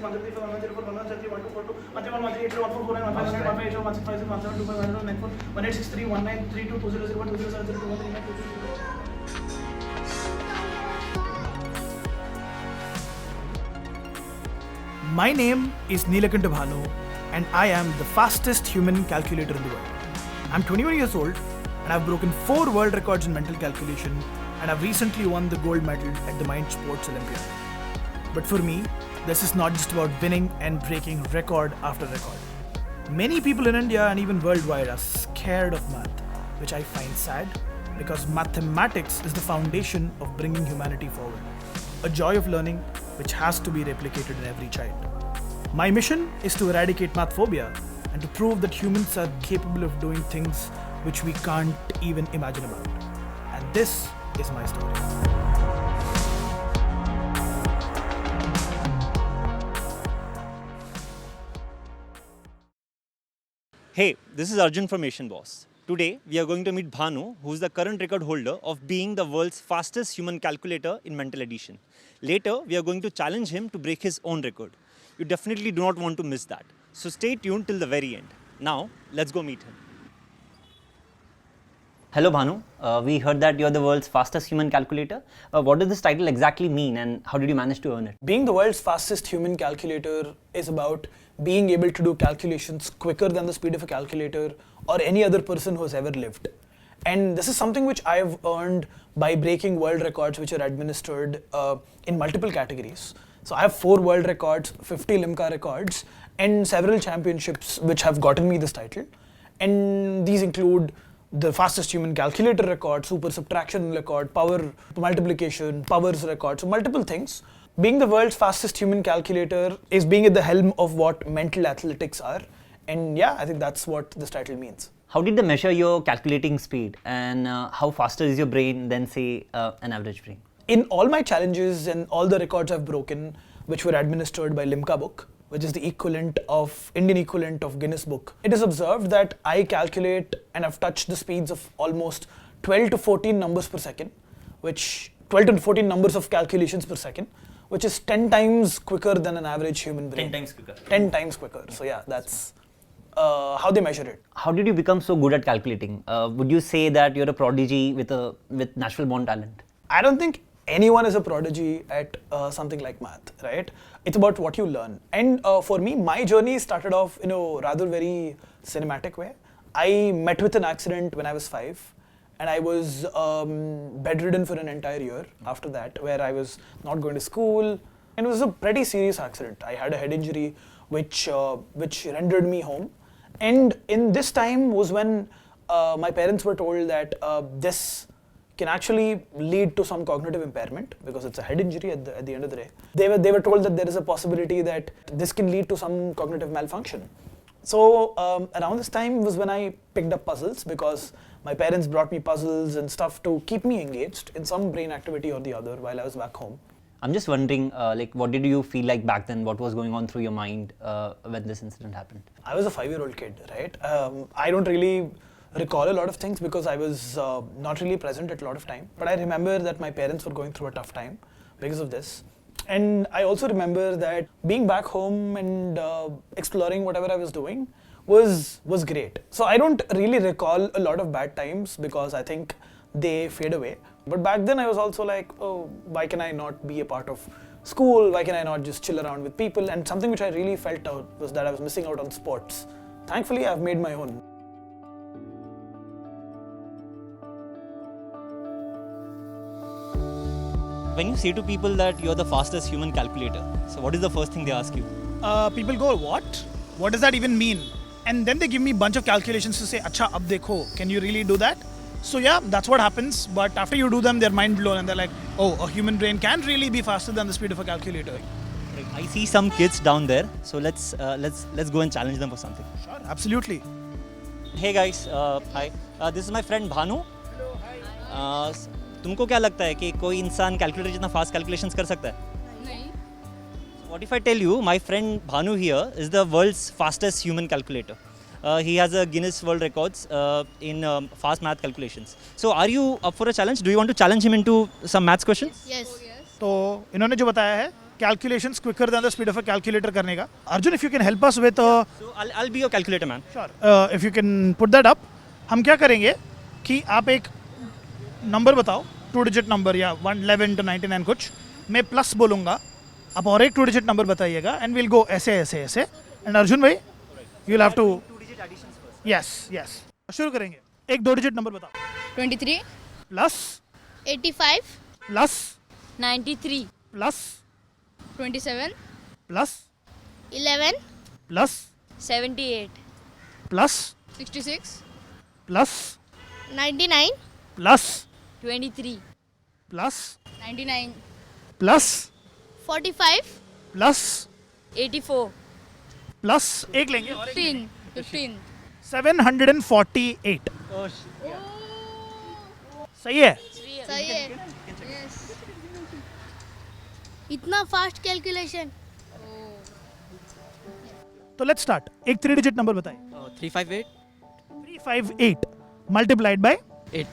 116 134 104 113 142 131 138 144 159 158 157 158 157 163 1932 2001 2007 My name is Neelakanta Bhanu and I am the fastest human calculator in the world. I'm 21 years old and I've broken 4 world records in mental calculation and I've recently won the gold medal at the Mind Sports Olympiad. But for me, this is not just about winning and breaking record after record. Many people in India and even worldwide are scared of math, which I find sad because mathematics is the foundation of bringing humanity forward. A joy of learning which has to be replicated in every child. My mission is to eradicate math phobia and to prove that humans are capable of doing things which we can't even imagine about. And this is my story. Hey, this is Arjun from Asian Boss. Today, we are going to meet Bhanu, who is the current record holder of being the world's fastest human calculator in mental addition. Later, we are going to challenge him to break his own record. You definitely do not want to miss that. So stay tuned till the very end. Now, let's go meet him. Hello Bhanu, we heard that you're the world's fastest human calculator. What does this title exactly mean and how did you manage to earn it? Being the world's fastest human calculator is about being able to do calculations quicker than the speed of a calculator or any other person who has ever lived. And this is something which I've earned by breaking world records which are administered in multiple categories. So I have 4 world records, 50 Limca records, and several championships which have gotten me this title. And these include the fastest human calculator record, super subtraction record, power multiplication, powers record, so multiple things. Being the world's fastest human calculator is being at the helm of what mental athletics are. And yeah, I think that's what this title means. How did they measure your calculating speed and how faster is your brain than say an average brain? In all my challenges and all the records I've broken, which were administered by Limca Book, which is the Indian equivalent of Guinness Book, it is observed that I calculate and I've touched the speeds of almost 12 to 14 numbers per second, which 12 to 14 numbers of calculations per second, which is 10 times quicker than an average human brain. 10 times quicker. 10 times quicker. So yeah, that's how they measure it. How did you become so good at calculating? Would you say that you're a prodigy with natural born talent? I don't think anyone is a prodigy at something like math, right? It's about what you learn. And for me, my journey started off in a rather very cinematic way. I met with an accident when I was 5 and I was bedridden for an entire year after that, where I was not going to school. And it was a pretty serious accident. I had a head injury which rendered me home. And in this time was when my parents were told that this can actually lead to some cognitive impairment because it's a head injury at the end of the day. They were told that there is a possibility that this can lead to some cognitive malfunction. So around this time was when I picked up puzzles because my parents brought me puzzles and stuff to keep me engaged in some brain activity or the other while I was back home. I'm just wondering, what did you feel like back then? What was going on through your mind when this incident happened? I was a 5-year-old kid, right? I don't really recall a lot of things because I was not really present at a lot of time. But I remember that my parents were going through a tough time because of this. And I also remember that being back home and exploring whatever I was doing was great. So I don't really recall a lot of bad times because I think they fade away. But back then I was also like, oh, why can I not be a part of school? Why can I not just chill around with people? And something which I really felt out was that I was missing out on sports. Thankfully, I've made my own. When you say to people that you're the fastest human calculator, so what is the first thing they ask you? People go, what? What does that even mean? And then they give me a bunch of calculations to say, acha, ab dekho, can you really do that? So yeah, that's what happens. But after you do them, they're mind blown and they're like, oh, a human brain can really be faster than the speed of a calculator. I see some kids down there, so let's go and challenge them for something. Sure, absolutely. Hey guys, hi. This is my friend Bhanu. Hello, hi. तुमको क्या लगता है कि कोई इंसान calculator जितना fast calculations कर सकता है? नहीं. What if I tell you my friend Bhanu here is the world's fastest human calculator? He has a Guinness World Records in fast math calculations. So are you up for a challenge? Do you want to challenge him into some maths questions? Yes. तो इन्होंने जो बताया है calculations quicker than the speed of a calculator करने का. Arjun, if you can help us with So I'll be your calculator, man. sure. If you can put that up. हम क्या करेंगे कि आप एक नंबर बताओ, 2 digit नंबर या 111 to 99 कुछ. मैं प्लस बोलूँगा, आप और एक 2 digit नंबर बताइएगा and we'll go ऐसे ऐसे ऐसे. And Arjun भाई, you'll have to. 2-digit additions first. Yes. शुरू करेंगे. एक 2 digit नंबर बताओ. 23, plus 85, plus 93, plus 27, plus 11, plus 78, plus 66, plus 99, plus 23, plus 99, plus 45, plus 84, plus एक लेंगे और 15, 15. 748. सही है. सही है. इतना फास्ट कैलकुलेशन. तो लेट्स स्टार्ट. एक 3 digit नंबर बताइए. 358 358 मल्टीप्लाइड बाय 8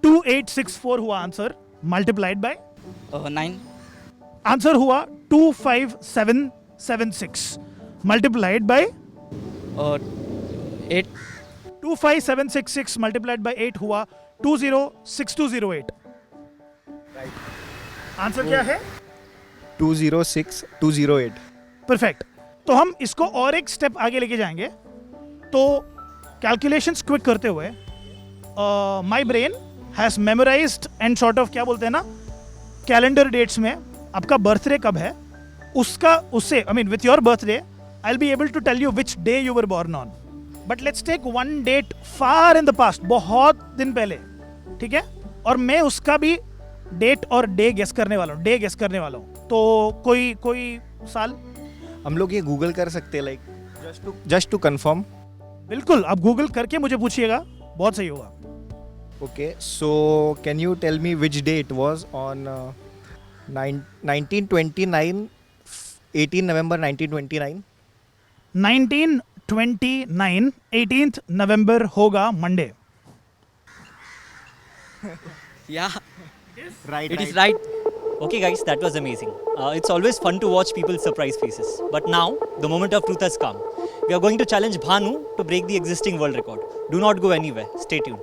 2864 हुआ आंसर. मल्टीप्लाइड बाय 9 आंसर हुआ 25776 मल्टीप्लाइड बाय 8 25766 मल्टीप्लाइड बाय 8 हुआ 206208. आंसर क्या है? 206208. परफेक्ट. तो हम इसको और एक स्टेप आगे लेके जाएंगे. तो कैलकुलेशंस क्विक करते हुए my brain has memorised and sort of क्या बोलते हैं ना, कैलेंडर डेट्स में आपका बर्थडे कब है उसका उससे I mean with your birthday I will be able to tell you which day you were born on. But let's take one date far in the past, बहुत दिन पहले. ठीक है. और मैं उसका भी डेट और डे गेस करने वाला हूँ. तो कोई साल हम लोग ये गूगल कर सकते हैं, लाइक जस्ट टू कंफर्म. बिल्कुल. आप गूगल करके मुझे पूछिएगा, बहुत सही होगा. Okay, so can you tell me which day it was on 1929, 18 November 1929. 1929 18th नवंबर होगा Monday. Yeah, Right. it is right. Okay, guys, that was amazing. It's always fun to watch people's surprise faces. But now, the moment of truth has come. We are going to challenge Bhanu to break the existing world record. Do not go anywhere. Stay tuned.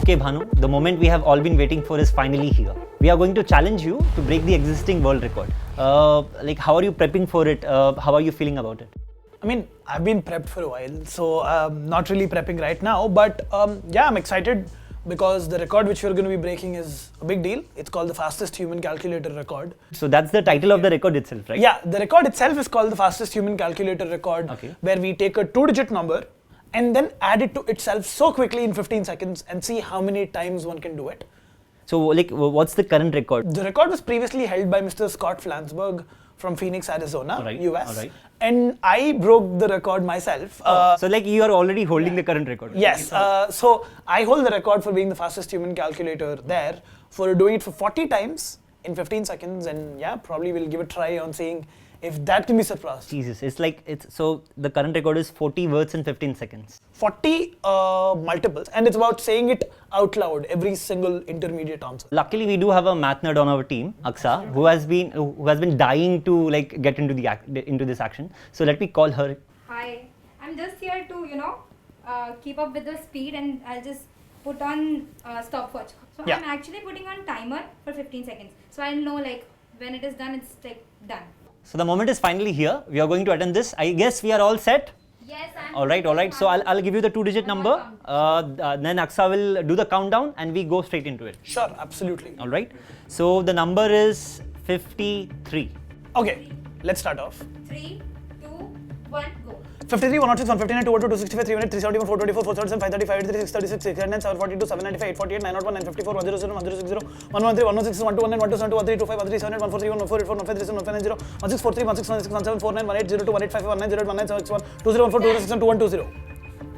Okay, Bhanu, the moment we have all been waiting for is finally here. We are going to challenge you to break the existing world record. How are you prepping for it? How are you feeling about it? I mean, I've been prepped for a while, so not really prepping right now. But yeah, I'm excited because the record which we're going to be breaking is a big deal. It's called the fastest human calculator record. So that's the title of the record itself, right? Yeah, the record itself is called the fastest human calculator record, Okay. where we take a 2-digit number and then add it to itself so quickly in 15 seconds and see how many times one can do it. So, what's the current record? The record was previously held by Mr. Scott Flansburgh from Phoenix, Arizona, Alright, US. alright. And I broke the record myself. So, you are already holding the current record. Yes, so I hold the record for being the fastest human calculator there, for doing it for 40 times in 15 seconds, and yeah, probably we'll give a try on seeing if that can be surpassed. Jesus, so the current record is 40 words in 15 seconds. 40 multiples, and it's about saying it out loud, every single intermediate answer. Luckily, we do have a math nerd on our team, Aksa, who has been dying to get into into this action. So let me call her. Hi, I'm just here to, keep up with the speed, and I'll just put on stopwatch. So Yeah. I'm actually putting on timer for 15 seconds. So I'll know when it is done, it's done. So the moment is finally here. We are going to attend this. I guess we are all set. Yes, I'm. All right. So I'll give you the 2-digit number. Then Aksa will do the countdown, and we go straight into it. Sure, absolutely. All right. So the number is 53. Okay, let's start off. 3, 2, 1, go. 53, 106, 159, 202, 265, 300, 371, 424, 437, 535, 83, 636, 609, 742, 795, 848, 901, 954, 107, 160, 113, 116, 121, 127, 132, 135, 137, 143, 144, 145, 137, 190, 1643, 161, 116, 117, 149, 180, 2, 185, 190, 19, 2020,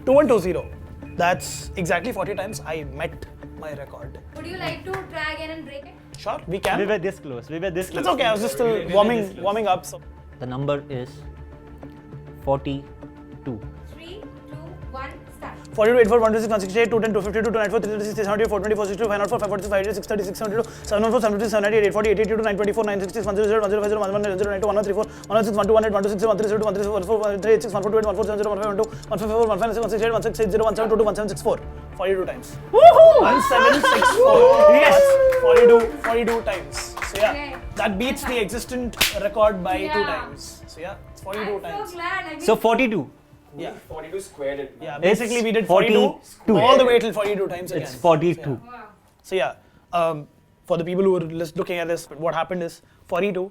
2120. That's exactly 40 times I met my record. Would you like to try again and break it? Sure, we can. We were this close. It's okay, I was just still warming up. So. The number is 42. 3, 42, 84, 126, 168, 210, 252, 294, 336, 378, 424, 62, 504, 546, 588, 630, 672, 714, 756, 798, 840, 882, 924, 966, 100, 1050, 1110, 1092, 1134, 116, 1200, 126, 137, 137, 138, 142, 147, 151, 154, 156, 168, 168, 164. 42 times. Woohoo! 1764. Yes. 42 times. So yeah, Okay. that beats the existent record by 2 Yeah. times. So yeah, it's 42 I'm times. so glad. I mean, So 42. Yeah. 42 squared it. Yeah, basically we did 42 all the way till 42 times again. It's 42. wow. So yeah, for the people who are looking at this, what happened is 42,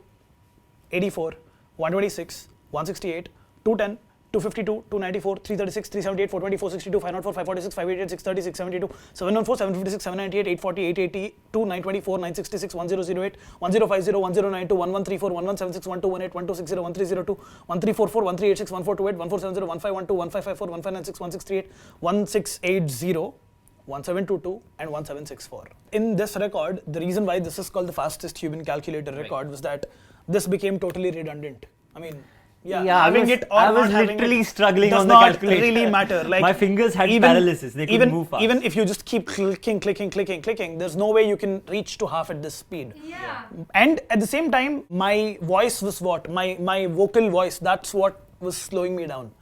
84, 126, 168, 210, 252, 294, 336, 378, 424, 62, 504, 546, 588, 630, 672, 714, 756, 798, 840, 882, 924, 966, 1008, 1050, 1092, 1134, 1176, 1218, 1260, 1302, 1344, 1386, 1428, 1470, 1512, 1554, 1596, 1638, 1680, 1722 and 1764. In this record, the reason why this is called the fastest human calculator record was that this became totally redundant. I mean, Yeah, having it or I was not having literally it struggling does on the not calculator. really matter. Like My fingers had paralysis. They couldn't move fast. Even if you just keep clicking, there's no way you can reach to half at this speed. Yeah. And at the same time, my voice was what? My vocal voice, that's what was slowing me down.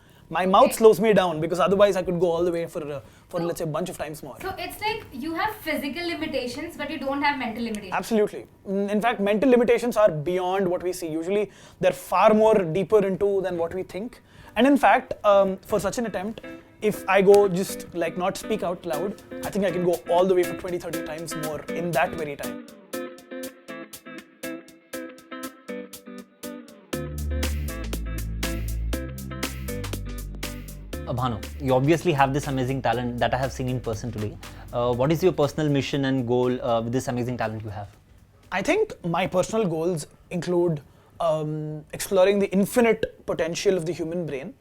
My mouth slows me down because otherwise I could go all the way for let's say a bunch of times more. So it's like you have physical limitations, but you don't have mental limitations. Absolutely. In fact, mental limitations are beyond what we see. Usually, they're far more deeper into than what we think. And in fact, for such an attempt, if I go just like not speak out loud, I think I can go all the way for 20, 30 times more in that very time. Bhanu, you obviously have this amazing talent that I have seen in person today. What is your personal mission and goal with this amazing talent you have? I think my personal goals include exploring the infinite potential of the human brain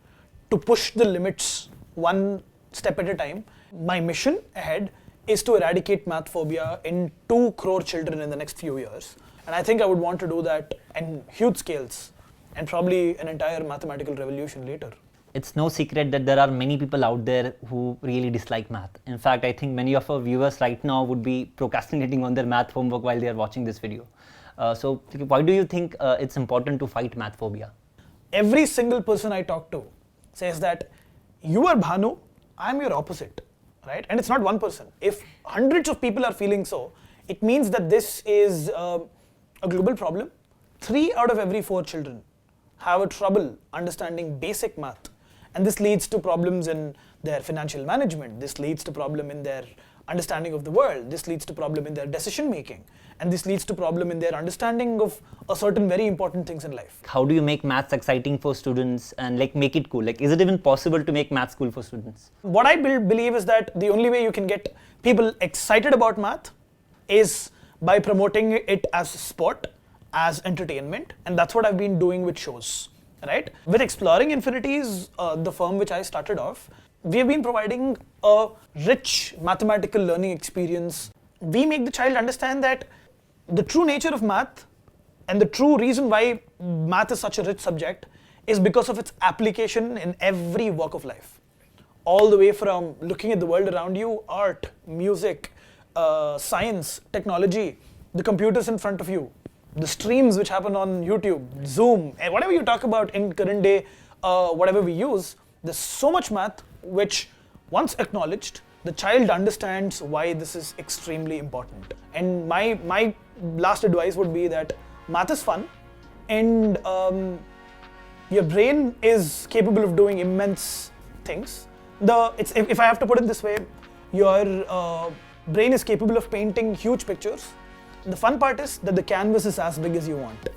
to push the limits one step at a time. My mission ahead is to eradicate math phobia in 2 crore children in the next few years. And I think I would want to do that in huge scales and probably an entire mathematical revolution later. It's no secret that there are many people out there who really dislike math. In fact, I think many of our viewers right now would be procrastinating on their math homework while they are watching this video. So why do you think it's important to fight math phobia? Every single person I talk to says that you are Bhanu, I'm your opposite, right? And it's not one person. If hundreds of people are feeling so, it means that this is a global problem. 3 out of every 4 children have a trouble understanding basic math. And this leads to problems in their financial management. This leads to problem in their understanding of the world. This leads to problem in their decision making. And this leads to problem in their understanding of a certain very important things in life. How do you make maths exciting for students and like make it cool? Like, is it even possible to make maths cool for students? What I believe is that the only way you can get people excited about math is by promoting it as sport, as entertainment, and that's what I've been doing with shows, right? With Exploring Infinities, the firm which I started off, we have been providing a rich mathematical learning experience. We make the child understand that the true nature of math and the true reason why math is such a rich subject is because of its application in every walk of life. All the way from looking at the world around you, art, music, science, technology, the computers in front of you, the streams which happen on YouTube, Zoom, whatever you talk about in current day, whatever we use, there's so much math which, once acknowledged, the child understands why this is extremely important. And my last advice would be that math is fun, and your brain is capable of doing immense things. If I have to put it this way, your brain is capable of painting huge pictures. The fun part is that the canvas is as big as you want.